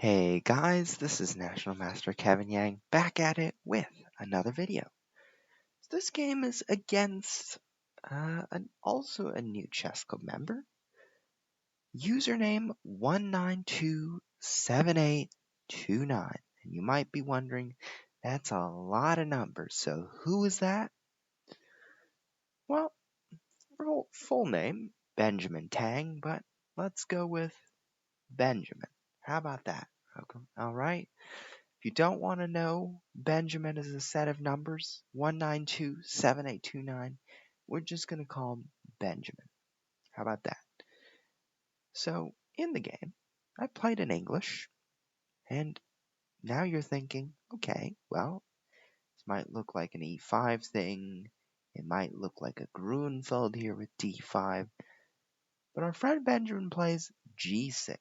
Hey guys, this is National Master Kevin Yang back at it with another video. This game is against also a new chess club member, username 1927829. And you might be wondering, that's a lot of numbers, so who is that? Well, full name, Benjamin Tang, but let's go with Benjamin. How about that? Okay. All right. If you don't want to know, Benjamin is a set of numbers, 1927829. We're just going to call him Benjamin. How about that? So, in the game, I played in English, and now you're thinking, okay, well, this might look like an e5 thing. It might look like a Grunfeld here with d5. But our friend Benjamin plays g6.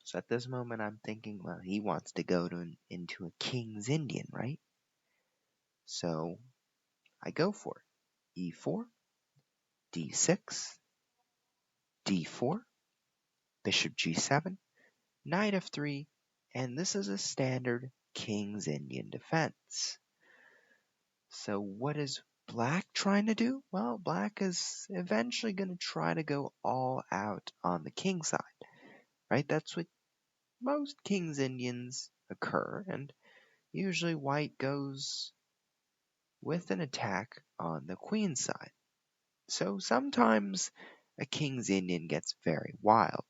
So at this moment, I'm thinking, well, he wants to go into a King's Indian, right? So I go for it. E4, D6, D4, Bishop G7, Knight F3, and this is a standard King's Indian defense. So what is Black trying to do? Well, Black is eventually going to try to go all out on the king side, right? That's what most King's Indians occur, and usually White goes with an attack on the queen side. So sometimes a King's Indian gets very wild.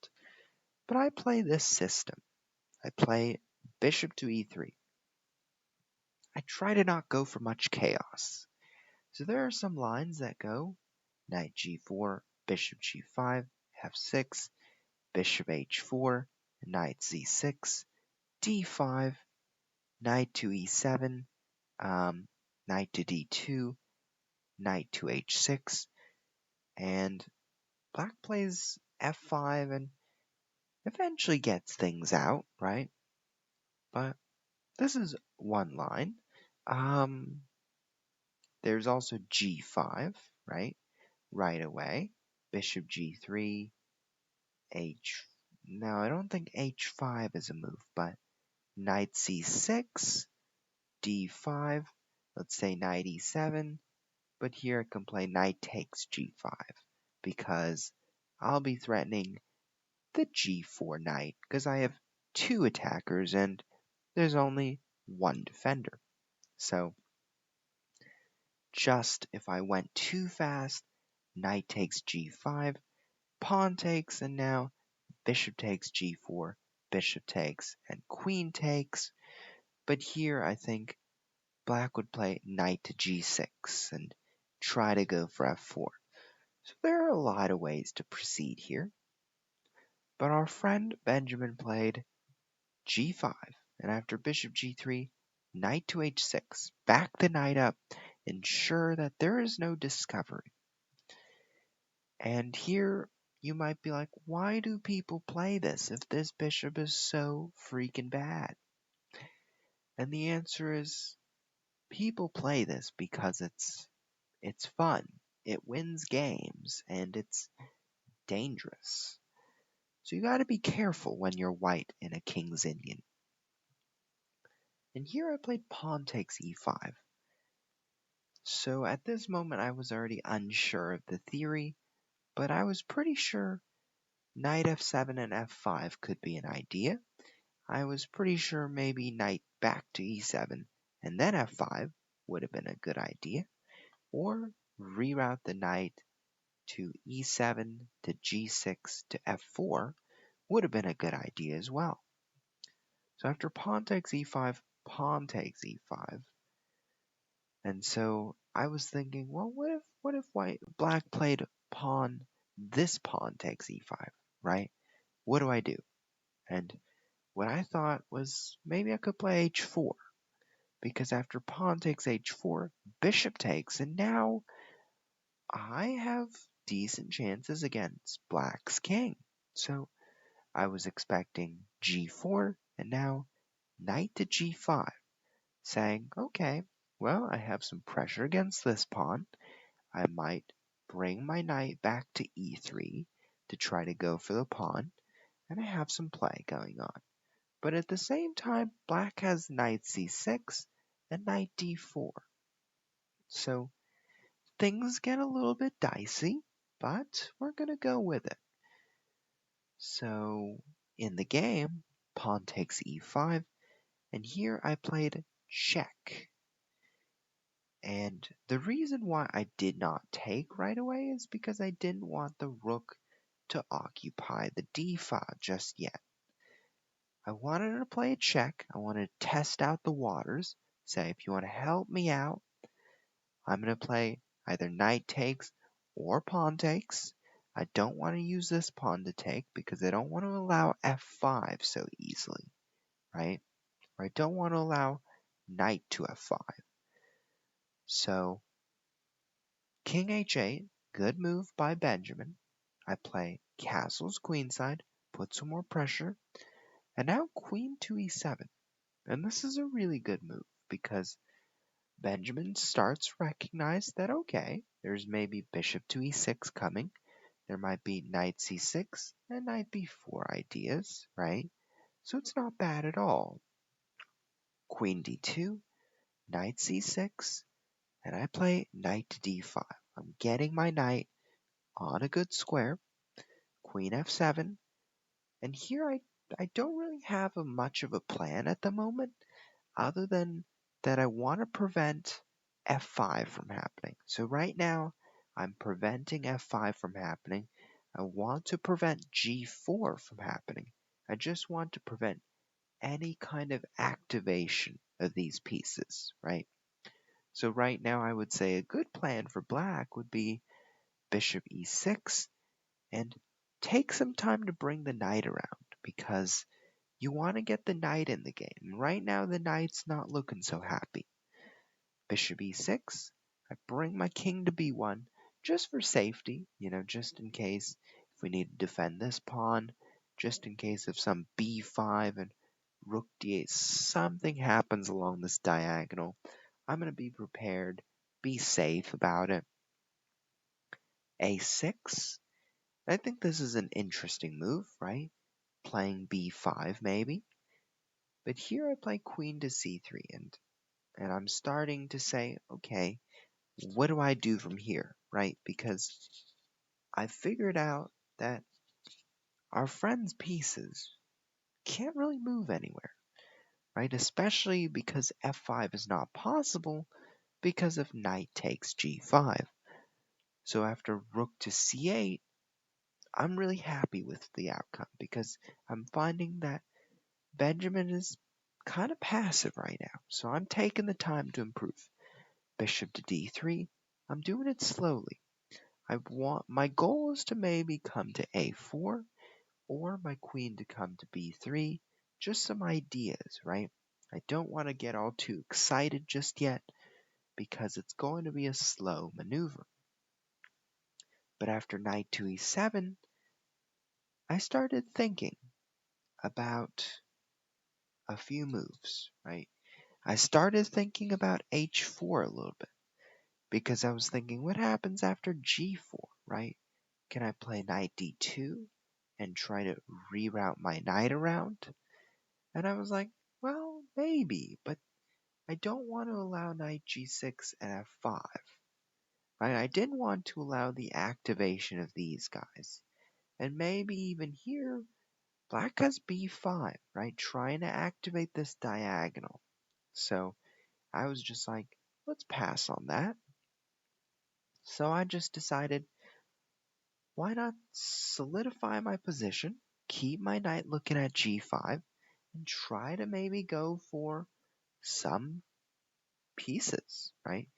But I play this system. I play bishop to e3. I try to not go for much chaos. So there are some lines that go knight g4, bishop g5, f6, bishop h4, knight c6, d5, knight to e7, knight to d2, knight to h6, and Black plays f5 and eventually gets things out, right? But this is one line. There's also g5, right? Right away. Bishop g3, No, I don't think h5 is a move, but knight c6, d5, let's say knight e7, but here I can play knight takes g5 because I'll be threatening the g4 knight because I have two attackers and there's only one defender. So just if I went too fast, knight takes g5, pawn takes, and now bishop takes g4, bishop takes, and queen takes. But here I think Black would play knight to g6 and try to go for f4. So there are a lot of ways to proceed here. But our friend Benjamin played g5, and after bishop g3, knight to h6, back the knight up, ensure that there is no discovery. And here you might be like, why do people play this if this bishop is so freaking bad? And the answer is, people play this because it's fun, it wins games, and it's dangerous. So you gotta be careful when you're white in a King's Indian. And here I played pawn takes e5. So at this moment I was already unsure of the theory, but I was pretty sure knight f7 and f5 could be an idea. I was pretty sure maybe knight back to e7 and then f5 would have been a good idea. Or reroute the knight to e7 to g6 to f4 would have been a good idea as well. So after pawn takes e5, pawn takes e5. And so I was thinking, well, what if black played this pawn takes e5, right? What do I do? And what I thought was maybe I could play h4, because after pawn takes h4, bishop takes, and now I have decent chances against black's king. So I was expecting g4, and now knight to g5, saying, okay, well, I have some pressure against this pawn. I might bring my knight back to e3 to try to go for the pawn. and I have some play going on. But at the same time, black has knight c6 and knight d4. So things get a little bit dicey, but we're going to go with it. So in the game, pawn takes e5, and here I played check. And the reason why I did not take right away is because I didn't want the rook to occupy the d file just yet. I wanted to play a check. I wanted to test out the waters. Say, if you want to help me out, I'm going to play either knight takes or pawn takes. I don't want to use this pawn to take because I don't want to allow f5 so easily, right? Or I don't want to allow knight to f5. So king h8, good move by Benjamin. I play castles queenside, put some more pressure, and now queen to e7. And this is a really good move because Benjamin starts to recognize that, okay, there's maybe bishop to e6 coming. There might be knight c6 and knight b4 ideas, right? So it's not bad at all. Queen d2, knight c6, and I play knight to d5. I'm getting my knight on a good square. Queen f7, and here I don't really have much of a plan at the moment, other than that I want to prevent f5 from happening. So right now, I'm preventing f5 from happening. I want to prevent g4 from happening. I just want to prevent any kind of activation of these pieces, right? So right now, I would say a good plan for black would be bishop e6 and take some time to bring the knight around because you want to get the knight in the game. Right now, the knight's not looking so happy. Bishop e6, I bring my king to b1 just for safety, just in case if we need to defend this pawn, just in case if some b5 and rook d8, something happens along this diagonal. I'm going to be prepared, be safe about it. a6, I think this is an interesting move, right? Playing b5 maybe. But here I play queen to c3, and I'm starting to say, okay, what do I do from here, right? Because I figured out that our friend's pieces can't really move anywhere, right? Especially because f5 is not possible because of knight takes g5. So after rook to c8, I'm really happy with the outcome because I'm finding that Benjamin is kind of passive right now. So I'm taking the time to improve. Bishop to d3, I'm doing it slowly. My goal is to maybe come to a4 or my queen to come to b3. Just some ideas, right? I don't want to get all too excited just yet because it's going to be a slow maneuver. But after knight to e7, I started thinking about a few moves, right? I started thinking about h4 a little bit because I was thinking, what happens after g4, right? Can I play knight d2 and try to reroute my knight around? And I was like, well, maybe, but I don't want to allow knight g6 and f5. Right? I didn't want to allow the activation of these guys. And maybe even here, black has b5, right? Trying to activate this diagonal. So I was just like, let's pass on that. So I just decided, why not solidify my position, keep my knight looking at g5, and try to maybe go for some pieces, right?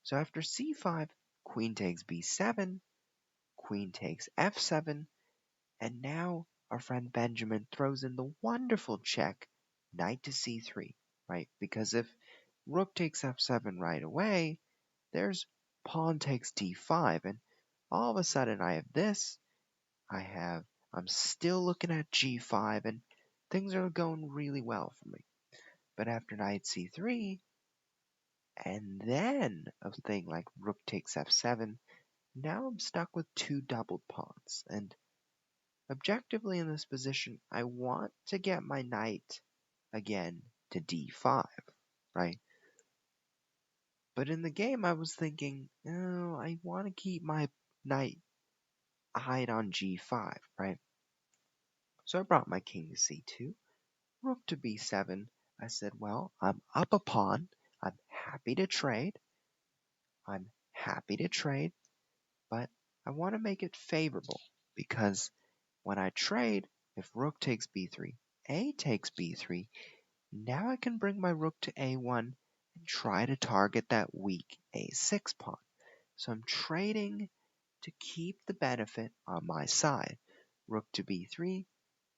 So after c5, queen takes b7, queen takes f7, and now our friend Benjamin throws in the wonderful check, knight to c3, right? Because if rook takes f7 right away, there's pawn takes d5, and all of a sudden I have this, I'm still looking at g5, and things are going really well for me. But after knight c3, and then a thing like rook takes f7, now I'm stuck with two doubled pawns, and objectively in this position, I want to get my knight again to d5, right? But in the game, I was thinking, oh, I want to keep my knight hide on g5, right? So I brought my king to c2, rook to b7. I said, well, I'm up a pawn. I'm happy to trade. I'm happy to trade, but I want to make it favorable because when I trade, if rook takes b3, a takes b3, now I can bring my rook to a1 and try to target that weak a6 pawn. So I'm trading to keep the benefit on my side. Rook to b3,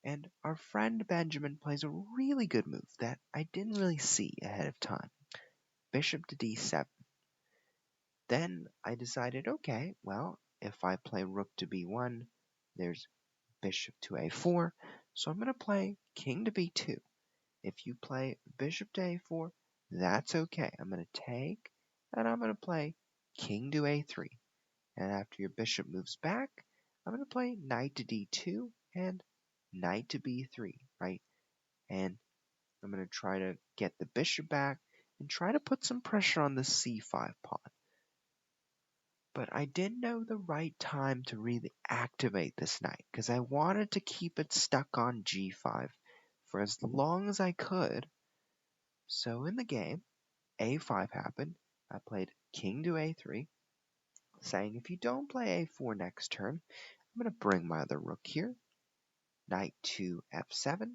and our friend Benjamin plays a really good move that I didn't really see ahead of time. Bishop to d7. Then I decided, okay, well, if I play rook to b1, there's bishop to a4, so I'm going to play king to b2. If you play bishop to a4, that's okay. I'm going to take, and I'm going to play king to a3. And after your bishop moves back, I'm going to play knight to d2 and knight to b3, right? And I'm going to try to get the bishop back and try to put some pressure on the c5 pawn. But I didn't know the right time to really activate this knight because I wanted to keep it stuck on g5 for as long as I could. So in the game, a5 happened. I played king to a3, saying if you don't play a4 next turn, I'm going to bring my other rook here. Knight to f7,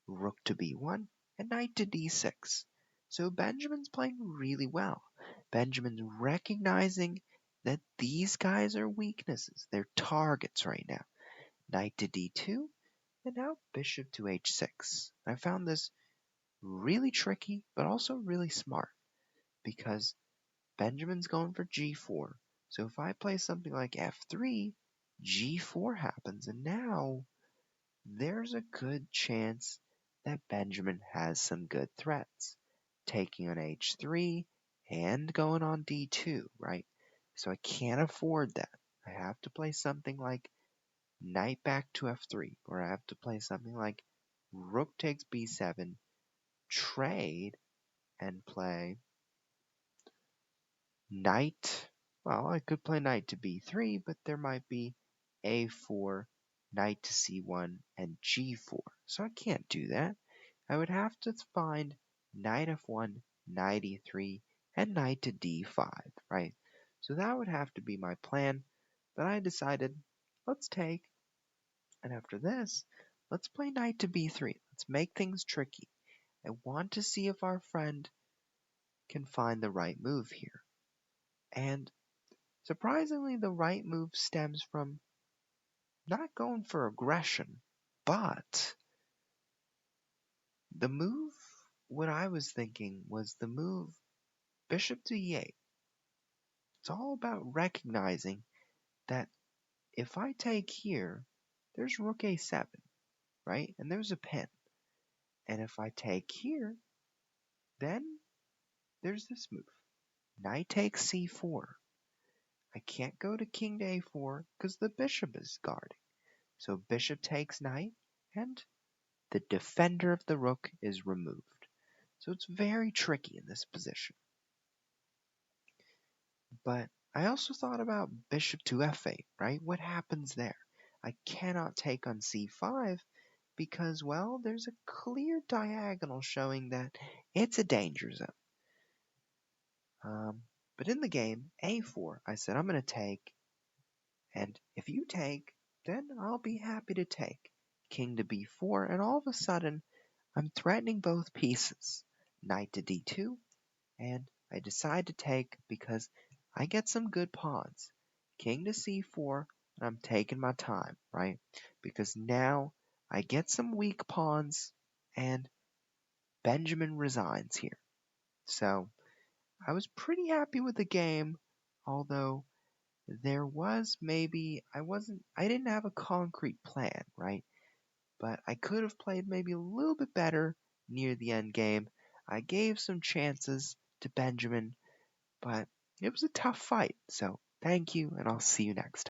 rook to b1, and knight to d6. So Benjamin's playing really well. Benjamin's recognizing that these guys are weaknesses. They're targets right now. Knight to d2, and now bishop to h6. I found this really tricky, but also really smart, because Benjamin's going for g4. So if I play something like f3, g4 happens, and now there's a good chance that Benjamin has some good threats, taking on h3 and going on d2, right? So I can't afford that. I have to play something like knight back to f3, or I have to play something like rook takes b7, trade, and play knight. Well, I could play knight to b3, but there might be a4, knight to c1, and g4. So I can't do that. I would have to find knight f1, knight e3, and knight to d5, right? So that would have to be my plan. But I decided, let's take, and after this, let's play knight to b3. Let's make things tricky. I want to see if our friend can find the right move here. And surprisingly, the right move stems from not going for aggression, but the move, what I was thinking was the move bishop to e8. It's all about recognizing that if I take here, there's rook a7, right? And there's a pin. And if I take here, then there's this move. Knight takes c4. I can't go to king to a4 because the bishop is guarding. So bishop takes knight, and the defender of the rook is removed. So it's very tricky in this position. But I also thought about bishop to f8, right? What happens there? I cannot take on c5 because, well, there's a clear diagonal showing that it's a danger zone. But in the game, a4, I said I'm going to take, and if you take, then I'll be happy to take. King to b4, and all of a sudden, I'm threatening both pieces. Knight to d2, and I decide to take because I get some good pawns. King to c4, and I'm taking my time, right? Because now I get some weak pawns, and Benjamin resigns here. So I was pretty happy with the game, although there was maybe I didn't have a concrete plan, right? But I could have played maybe a little bit better near the end game. I gave some chances to Benjamin, but it was a tough fight. So thank you, and I'll see you next time.